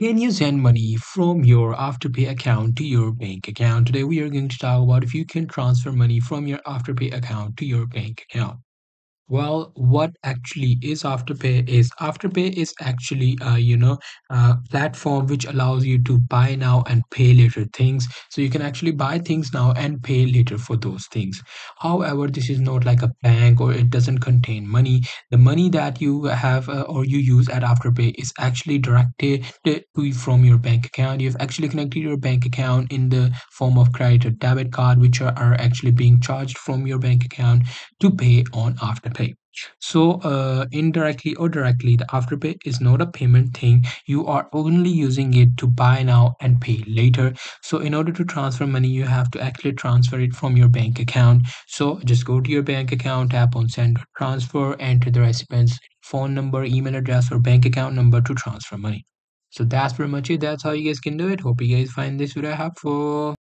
Can you send money from your Afterpay account to your bank account? Today we are going to talk about if you can transfer money from your Afterpay account to your bank account. Well, what actually is Afterpay is Afterpay is actually a platform which allows you to buy now and pay later things. So you can actually buy things now and pay later for those things. However, this is not like a bank or it doesn't contain money. The money that you have or you use at Afterpay is actually directed to you from your bank account. You've actually connected your bank account in the form of credit or debit card, which are actually being charged from your bank account to pay on Afterpay. So, indirectly or directly, the Afterpay is not a payment thing. You are only using it to buy now and pay later. So, in order to transfer money, you have to actually transfer it from your bank account. So, just go to your bank account, tap on send or transfer, enter the recipient's phone number, email address, or bank account number to transfer money. So, that's pretty much it. That's how you guys can do it. Hope you guys find this video helpful.